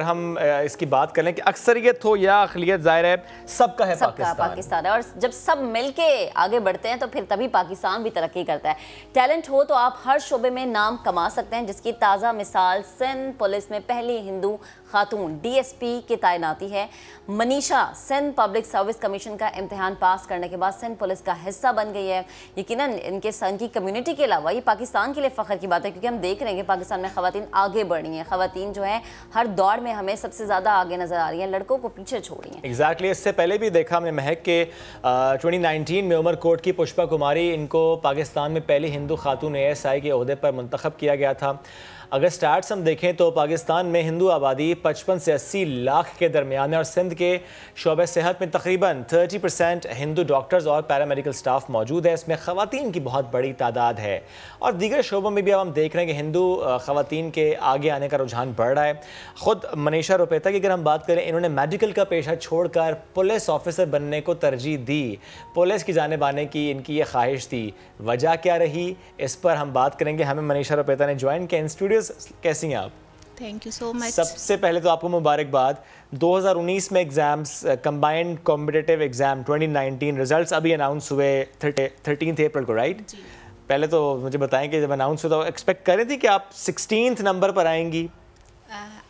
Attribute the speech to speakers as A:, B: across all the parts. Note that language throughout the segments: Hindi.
A: अगर हम इसकी बात करें कि अक्सरियत हो या अक़लियत, ज़ाहिर है सबका है
B: पाकिस्तान है, और जब सब मिलके आगे बढ़ते हैं तो फिर तभी पाकिस्तान भी तरक्की करता है। टैलेंट हो तो आप हर शोबे में नाम कमा सकते हैं, जिसकी ताज़ा मिसाल सिंध पुलिस में पहली हिंदू खातून DSP की तैनाती है। Manisha Sindh public service commission का इम्तिहान पास करने के बाद सिंध पुलिस का हिस्सा बन गई है। यकीनन इनके सन की कम्युनिटी के अलावा ये पाकिस्तान के लिए फ़ख्र की बात है, क्योंकि हम देख रहे हैं कि पाकिस्तान में ख़वातीन आगे बढ़ रही हैं। ख़वातीन जो है हर दौर में हमें सबसे ज़्यादा आगे नज़र आ रही हैं, लड़कों को पीछे छोड़ रही हैं।
A: एग्जैक्टली इससे पहले भी देखा हमने महक के 2019 में उमरकोट की पुष्पा कुमारी, इनको पाकिस्तान में पहली हिंदू खातून ASI के ओहदे पर मुंतखब किया गया था। अगर स्टार्ट्स हम देखें तो पाकिस्तान में हिंदू आबादी 55 से 80 लाख के दरमियान है और सिंध के शोबे सेहत में तकरीबन 30% हिंदू डॉक्टर्स और पैरामेडिकल स्टाफ मौजूद है। इसमें ख़वातीन की बहुत बड़ी तादाद है और दीगर शोबों में भी अब हम देख रहे हैं कि हिंदू ख़वातीन के आगे आने का रुझान बढ़ रहा है। ख़ुद मनीषा रुपेता की अगर हम बात करें, इन्होंने मेडिकल का पेशा छोड़कर पुलिस ऑफिसर बनने को तरजीह दी। पुलिस की जानिब आने की इनकी ये ख्वाहिश थी, वजह क्या रही इस पर हम बात करेंगे। हमें मनीषा रुपेता ने ज्वाइन किया इन स्टूडियो। कैसी हैं आप?
C: Thank you so much.
A: सबसे पहले तो आपको मुबारकबाद। 2019 में exams, combined competitive exam 2019 results अभी अनाउंस हुए 13 अप्रैल को, राइट? पहले तो मुझे बताएं कि जब अनाउंस हुआ तो एक्सपेक्ट कर रही थी कि आप 16th नंबर पर आएंगी?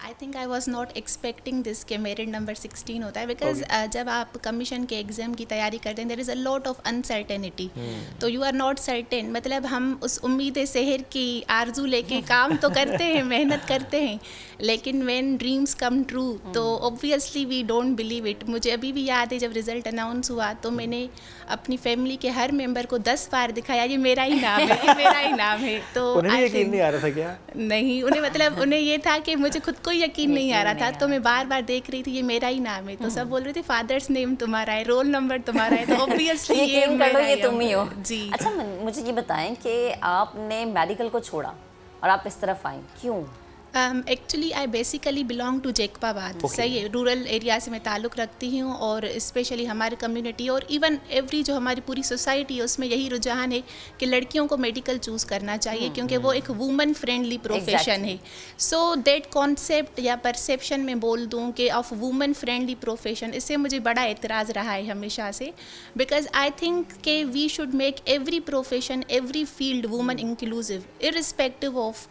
C: I think I was not expecting this के मेरिट नंबर 16 होता है, बिकॉज जब आप कमीशन के एग्ज़ाम की तैयारी करते हैं there is a lot of uncertainty, तो यू आर नॉट सर्टेन। मतलब हम उस उम्मीद सेहर की आरजू लेके काम तो करते हैं, मेहनत करते हैं, लेकिन व्हेन ड्रीम्स कम ट्रू तो obviously we don't believe it. मुझे अभी भी याद है जब रिज़ल्ट अनाउंस हुआ तो मैंने अपनी फैमिली के हर मेंबर को 10 बार दिखाया ये मेरा ही नाम है, ये मेरा ही नाम है। तो
A: उन्हें यकीन नहीं आ रहा था क्या?
C: नहीं, उन्हें मतलब उन्हें ये था कि मुझे खुद को यकीन नहीं आ रहा था, तो मैं बार बार देख रही थी ये मेरा ही नाम है। तो सब बोल रहे थे फादर्स नेम तुम्हारा है, रोल नंबर तुम्हारा है, तो ऑब्वियसली
B: ये तुम ही हो
C: जी।
B: अच्छा, मुझे ये बताएं कि आपने मेडिकल को छोड़ा और आप इस तरफ आई, क्यों?
C: Actually I basically belong to Jacobabad. सही है, रूरल एरिया से मैं ताल्लुक़ रखती हूँ और स्पेशली हमारी कम्युनिटी और इवन एवरी जो हमारी पूरी सोसाइटी है उसमें यही रुझान है कि लड़कियों को मेडिकल चूज़ करना चाहिए, क्योंकि वो एक वुमन फ्रेंडली प्रोफेशन है। सो दैट कॉन्सेप्ट या परसेप्शन में बोल दूँ कि ऑफ वुमन फ्रेंडली प्रोफेशन, इससे मुझे बड़ा एतराज़ रहा है हमेशा से, बिकॉज आई थिंक कि we should make every profession, every field woman inclusive, irrespective of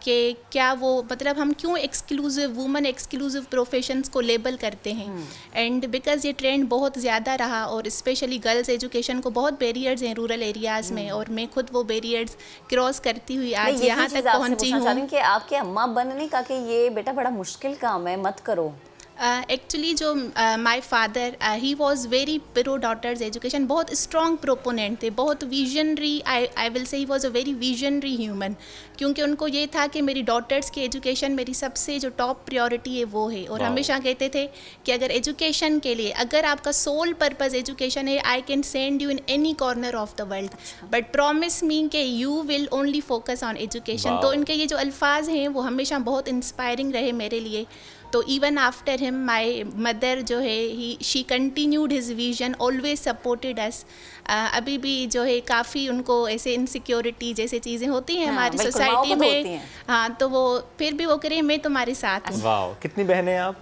C: के क्या वो, मतलब हम क्यों एक्सक्लूसिव वुमन एक्सक्लूसिव प्रोफेशंस को लेबल करते हैं। एंड बिकॉज ये ट्रेंड बहुत ज़्यादा रहा और स्पेशली गर्ल्स एजुकेशन को बहुत बैरियर्स हैं रूरल एरियाज़ में, और मैं खुद वो बैरियर्स क्रॉस करती हुई आज यहाँ तक पहुँची हूँ।
B: कि आपके अम्मा बनने का कि ये बेटा बड़ा मुश्किल काम है, मत करो।
C: एक्चुअली जो माई फादर ही was very pro daughters education, बहुत स्ट्रॉन्ग प्रोपोनेंट थे, बहुत विजनरी, आई विल से ही was a very visionary human, क्योंकि उनको ये था कि मेरी डॉटर्स की एजुकेशन मेरी सबसे जो टॉप प्रायोरिटी है वो है। और हमेशा कहते थे कि अगर एजुकेशन के लिए, अगर आपका सोल पर्पज़ एजुकेशन है, I can send you in any corner of the world, but promise me कि you will only focus on education. तो इनके ये जो अल्फाज हैं वो हमेशा बहुत इंस्पायरिंग रहे मेरे लिए। तो even after him my mother जो है she continued his vision, always supported us. अभी भी जो है काफ़ी उनको ऐसे इनसिक्योरिटी जैसे चीज़ें होती हैं हमारी सोसाइटी में, हाँ, तो वो फिर भी वो करें मैं तुम्हारे साथ हूँ।
A: वाह, कितनी बहनें हैं आप?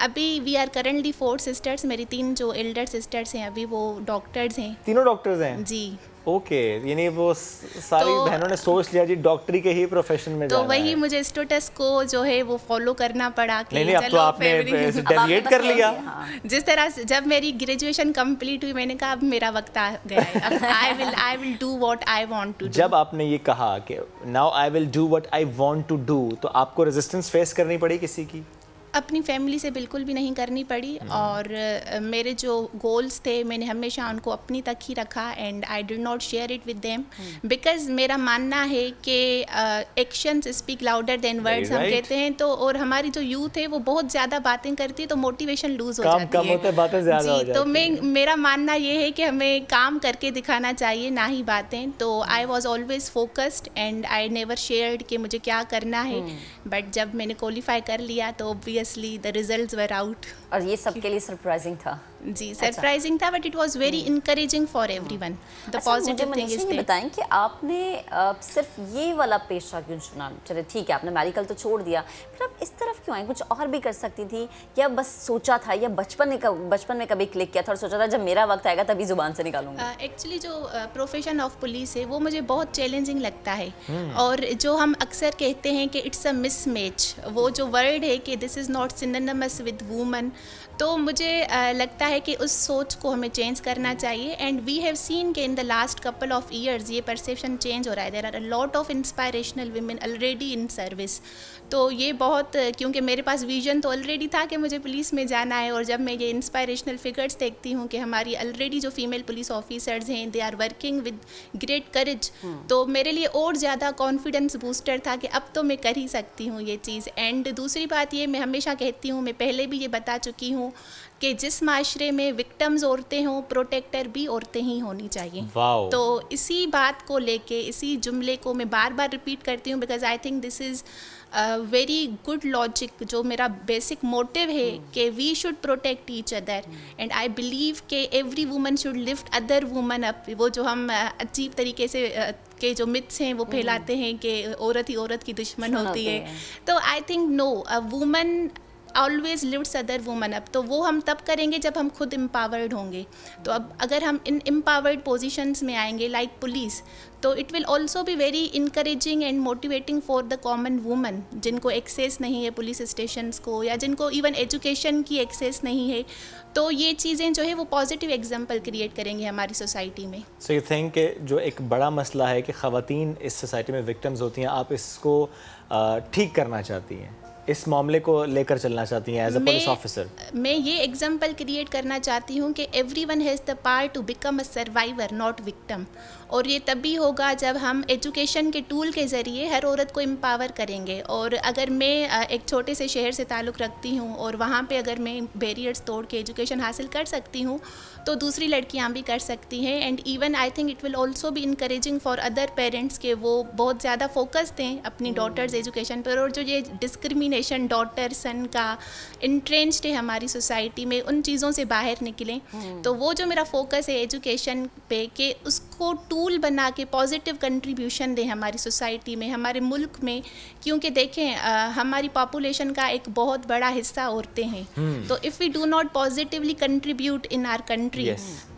C: अभी वी आर करंटली 4 सिस्टर्स। मेरी 3 जो एल्डर सिस्टर्स हैं अभी वो डॉक्टर्स हैं।
A: तीनों डॉक्टर्स हैं?
C: जी।
A: ओके, यानी वो सारी बहनों ने सोच लिया जी डॉक्टरी के ही प्रोफेशन में जाना है।
C: तो वही मुझे स्टेटस को जो है वो फॉलो करना पड़ा कि
A: नहीं, अब तो आपने डेविएट कर लिया।
C: जिस तरह से जब मेरी ग्रेजुएशन कंप्लीट हुई मैंने कहा अब मेरा वक्त आ गया है, अब I will do what I want to do.
A: जब आपने ये कहा कि now I will do what I want to do, तो आपको रेजिस्टेंस फेस करनी पड़ी किसी की?
C: अपनी फैमिली से बिल्कुल भी नहीं करनी पड़ी, और मेरे जो गोल्स थे मैंने हमेशा उनको अपनी तक ही रखा, and I did not share it with them, because मेरा मानना है कि actions speak louder than words हम कहते हैं। तो और हमारी जो यूथ है वो बहुत ज़्यादा बातें करती है तो मोटिवेशन लूज हो जाती है,
A: होते बातें ज़्यादा हो जाती है।
C: तो मेरा मानना ये है कि हमें काम करके दिखाना चाहिए, ना ही बातें। तो I was always focused and I never shared कि मुझे क्या करना है, बट जब मैंने क्वालिफाई कर लिया तो obvious obviously the results were out.
B: और ये सबके लिए सरप्राइजिंग था?
C: जी सरप्राइजिंग था, but it was very encouraging for everyone. The positive thing is
B: ये बताएं कि आपने सिर्फ ये वाला पेशा क्यों चुना? चले ठीक है, आपने मेडिकल तो छोड़ दिया, फिर आप इस तरफ क्यों आई? कुछ और भी कर सकती थी, या बस सोचा था, या बचपन में कभी क्लिक किया था और सोचा था जब मेरा वक्त आएगा तभी जुबान से निकालूंगा?
C: एक्चुअली जो प्रोफेशन ऑफ पुलिस है वो मुझे बहुत चैलेंजिंग लगता है। और जो हम अक्सर कहते हैं कि इट्स अ मिसमैच, वो जो वर्ड है कि this is not synonymous with woman, तो मुझे लगता है कि उस सोच को हमें चेंज करना चाहिए। एंड वी हैव सीन कि in the last couple of years ये परसेप्शन चेंज हो रहा है। There are a lot of inspirational women already in service. तो ये बहुत, क्योंकि मेरे पास विजन तो ऑलरेडी था कि मुझे पुलिस में जाना है, और जब मैं ये इंस्पायरेशनल फिगर्स देखती हूँ कि हमारी ऑलरेडी जो फीमेल पुलिस ऑफिसर्स हैं they are working with great courage, तो मेरे लिए और ज़्यादा कॉन्फिडेंस बूस्टर था कि अब तो मैं कर ही सकती हूँ ये चीज़। एंड दूसरी बात ये, मैं हमेशा कहती हूँ, मैं पहले भी ये बता चुकी हूँ कि जिस माशरे में विक्टिम्स औरतें हों, प्रोटेक्टर भी औरतें ही होनी चाहिए। तो इसी बात को लेके, इसी जुमले को मैं बार बार रिपीट करती हूँ, because I think this is very good logic. जो मेरा बेसिक मोटिव है कि we should protect each other, and I believe कि every woman should lift other woman up. वो जो हम अजीब तरीके से के जो मिथ्स हैं वो फैलाते हैं कि औरत ही औरत की दुश्मन होती है, तो I think no, a woman always lifts other woman up. तो वो हम तब करेंगे जब हम खुद एम्पावर्ड होंगे। तो अब अगर हम इन एम्पावर्ड पोजीशंस में आएंगे लाइक पुलिस, तो it will also be very encouraging and motivating for the common woman जिनको एक्सेस नहीं है पुलिस स्टेशंस को, या जिनको इवन एजुकेशन की एक्सेस नहीं है। तो ये चीज़ें जो है वो पॉजिटिव एग्जाम्पल क्रिएट करेंगे हमारी सोसाइटी में।
A: सो यू थिंक कि जो एक बड़ा मसला है कि ख़वातीन इस सोसाइटी में विक्टिम्स होती हैं, आप इसको ठीक करना चाहती हैं, इस मामले को लेकर चलना चाहती हैं एज अ पुलिस ऑफिसर?
C: मैं ये एग्जाम्पल क्रिएट करना चाहती हूँ कि everyone has the power to become a survivor not victim. और ये तभी होगा जब हम एजुकेशन के टूल के ज़रिए हर औरत को एम्पावर करेंगे। और अगर मैं एक छोटे से शहर से ताल्लुक़ रखती हूँ और वहाँ पे अगर मैं बैरियर्स तोड़ के एजुकेशन हासिल कर सकती हूँ, तो दूसरी लड़कियाँ भी कर सकती हैं। And even I think it will also be encouraging for other parents के वो बहुत ज़्यादा फोकस दें अपनी डॉटर्स एजुकेशन पर। और जो ये डिस्क्रिमिनेशन डॉटर सन का इंट्रेंच्ड है हमारी सोसाइटी में, उन चीज़ों से बाहर निकलें। तो वो जो मेरा फोकस है एजुकेशन पे, कि उसको टूल बना के पॉजिटिव कंट्रीब्यूशन दें हमारी सोसाइटी में, हमारे मुल्क में। क्योंकि देखें हमारी पॉपुलेशन का एक बहुत बड़ा हिस्सा औरतें हैं। तो if we do not positively contribute in our country,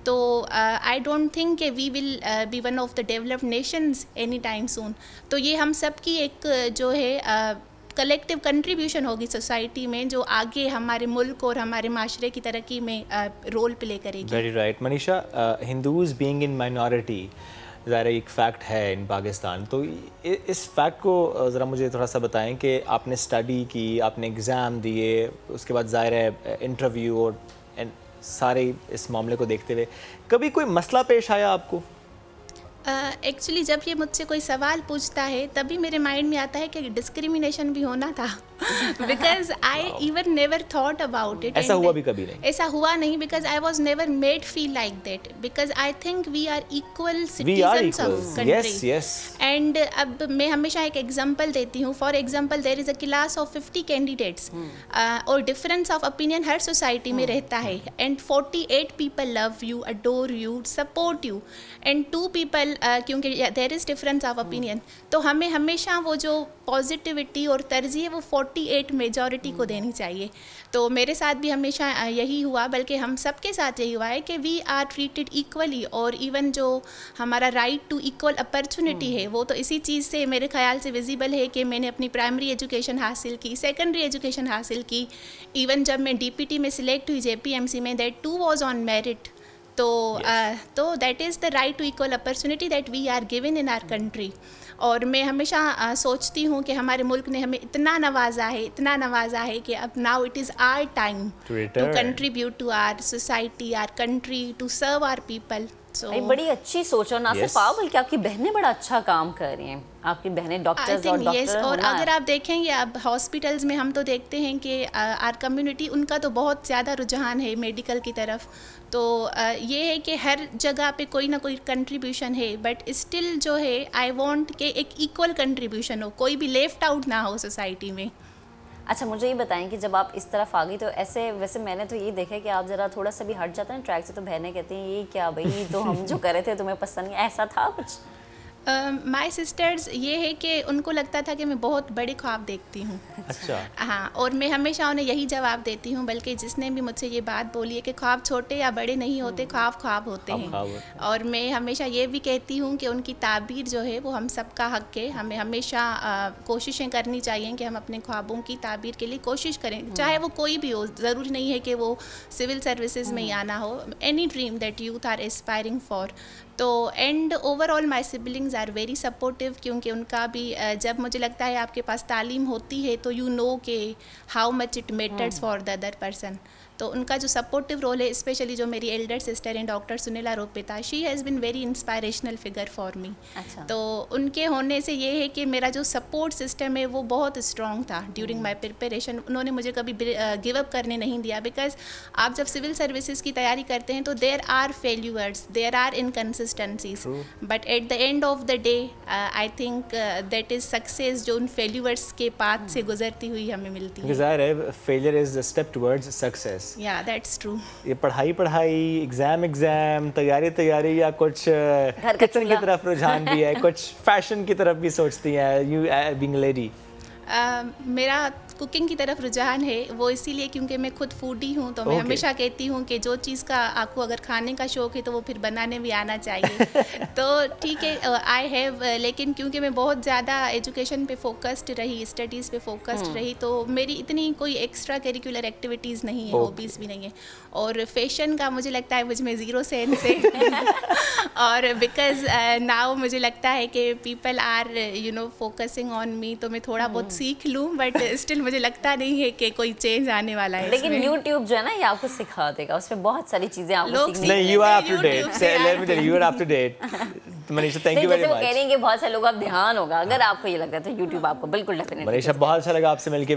C: तो I don't think we will be one of the developed nations any time soon. तो ये हम सब की एक जो है कलेक्टिव कंट्रीब्यूशन होगी सोसाइटी में, जो आगे हमारे मुल्क और हमारे माशरे की तरक्की में रोल प्ले करेगी।
A: Very right Manisha, Hindus being in minority ज़ाहिर एक फ़ैक्ट है इन पाकिस्तान, तो इस फैक्ट को ज़रा मुझे थोड़ा सा बताएं कि आपने स्टडी की, आपने एग्ज़ाम दिए, उसके बाद ज़ाहिर है इंटरव्यू, और सारे इस मामले को देखते हुए कभी कोई मसला पेश आया आपको?
C: एक्चुअली जब ये मुझसे कोई सवाल पूछता है तभी मेरे माइंड में आता है कि डिस्क्रिमिनेशन भी होना था, because I even never thought about it.
A: ऐसा हुआ भी कभी नहीं?
C: ऐसा हुआ नहीं, because I was never made feel like that, because I think we are equal citizens of country. And अब मैं हमेशा एक एग्जाम्पल देती हूँ। For example, there is a class of 50 candidates और डिफरेंस ऑफ ओपिनियन हर सोसाइटी में रहता है, and 48 people love you, adore you, support you, and 2 people, क्योंकि there is difference of opinion, तो हमें हमेशा वो जो पॉजिटिविटी और तरजीह है वो 48 मेजॉरिटी को देनी चाहिए। तो मेरे साथ भी हमेशा यही हुआ, बल्कि हम सबके साथ यही हुआ है कि वी आर ट्रीटेड इक्वली। और इवन जो हमारा राइट टू इक्वल अपॉर्चुनिटी है वो तो इसी चीज़ से मेरे ख्याल से विजिबल है कि मैंने अपनी प्राइमरी एजुकेशन हासिल की, सेकेंडरी एजुकेशन हासिल की। इवन जब मैं DPT में सिलेक्ट हुई JPMC में, that too was on merit. तो that is the right to equal opportunity that we are given in our country. और मैं हमेशा सोचती हूँ कि हमारे मुल्क ने हमें इतना नवाजा है कि अब now it is our time to contribute to our society, our country, to serve our people.
B: बड़ी अच्छी सोच, और ना सिर्फ आप बल्कि आपकी बहनें बड़ा अच्छा काम कर रही हैं। आपकी बहनें डॉक्टर्स और डॉक्टर।
C: और अगर आप देखेंगे अब हॉस्पिटल्स में हम तो देखते हैं कि आर कम्युनिटी, उनका तो बहुत ज़्यादा रुझान है मेडिकल की तरफ। तो ये है कि हर जगह पे कोई ना कोई कंट्रीब्यूशन है, बट स्टिल जो है आई वांट कि एक इक्वल कंट्रीब्यूशन हो, कोई भी लेफ्ट आउट ना हो सोसाइटी में।
B: अच्छा, मुझे ये बताएं कि जब आप इस तरफ आ गई तो ऐसे, वैसे मैंने तो ये देखा कि आप ज़रा थोड़ा सा भी हट जाते हैं ट्रैक से तो बहनें कहती हैं ये क्या भाई, तो हम जो कर रहे थे तुम्हें पसंद नहीं, ऐसा था कुछ?
C: माई सिस्टर्स ये है कि उनको लगता था कि मैं बहुत बड़े ख्वाब देखती हूँ।
A: अच्छा।
C: हाँ, और मैं हमेशा उन्हें यही जवाब देती हूँ, बल्कि जिसने भी मुझसे ये बात बोली है कि ख्वाब छोटे या बड़े नहीं होते, ख्वाब ख्वाब होते हैं। और मैं हमेशा ये भी कहती हूँ कि उनकी ताबीर जो है वो हम सबका हक है। हमें हमेशा कोशिशें करनी चाहिए कि हम अपने ख्वाबों की ताबीर के लिए कोशिश करें, चाहे वो कोई भी हो। ज़रूरी नहीं है कि वो सिविल सर्विसेज में ही आना हो। Any dream that youth are aspiring for. तो and overall my siblings are very supportive, क्योंकि उनका भी जब मुझे लगता है आपके पास तालीम होती है तो यू नो के how much it matters for the other person. तो उनका जो सपोर्टिव रोल है, स्पेशली जो मेरी एल्डर सिस्टर हैं doctor Sunila Ropita, she has been very inspirational figure for me. तो उनके होने से ये है कि मेरा जो सपोर्ट सिस्टम है वो बहुत स्ट्रॉन्ग था ड्यूरिंग माई प्रिपरेशन। उन्होंने मुझे कभी गिव अप करने नहीं दिया, बिकॉज आप जब सिविल सर्विसेज की तैयारी करते हैं तो there are failures, there are inconsistencies, but at the end of the day I think that is success जो उन फेल्यूअर्स के पाथ से गुजरती हुई हमें मिलती है।
A: Failure is the step towards success.
C: Yeah, that's true.
A: ये पढ़ाई, एग्जाम, तैयारी या कुछ किचन की तरफ रुझान भी है, कुछ फैशन की तरफ भी सोचती हैं, यू बीइंग लेडी?
C: मेरा कुकिंग की तरफ रुझान है, वो इसीलिए क्योंकि मैं खुद फूडी हूँ। तो मैं हमेशा कहती हूँ कि जो चीज़ का आपको अगर खाने का शौक़ है तो वो फिर बनाने भी आना चाहिए। तो ठीक है, आई हैव, लेकिन क्योंकि मैं बहुत ज़्यादा एजुकेशन पे फोकस्ड रही, स्टडीज़ पे फोकस्ड रही, तो मेरी इतनी कोई एक्स्ट्रा करिकुलर एक्टिविटीज़ नहीं है, हॉबीज़ भी नहीं है। और फैशन का मुझे लगता है मुझ में ज़ीरो सेंस है। और बिकॉज नाउ मुझे लगता है कि people are focusing on me, तो मैं थोड़ा बहुत सीख लूँ, बट स्टिल मुझे लगता नहीं है कि कोई चेंज आने वाला है।
B: लेकिन YouTube जो है ना ये आपको सिखा देगा, उसमें बहुत सारी चीजें आपको सीखने
A: नहीं, you are up to date. Let me tell you, you are up to date. Manisha, thank you very much.
B: वो कह रही हैं कि बहुत सारे लोग आप ध्यान होगा, अगर आपको ये लगता है तो YouTube आपको बिल्कुल डेफिनेटली।
A: मनीषा, बहुत अच्छा लगा आपसे मिलके।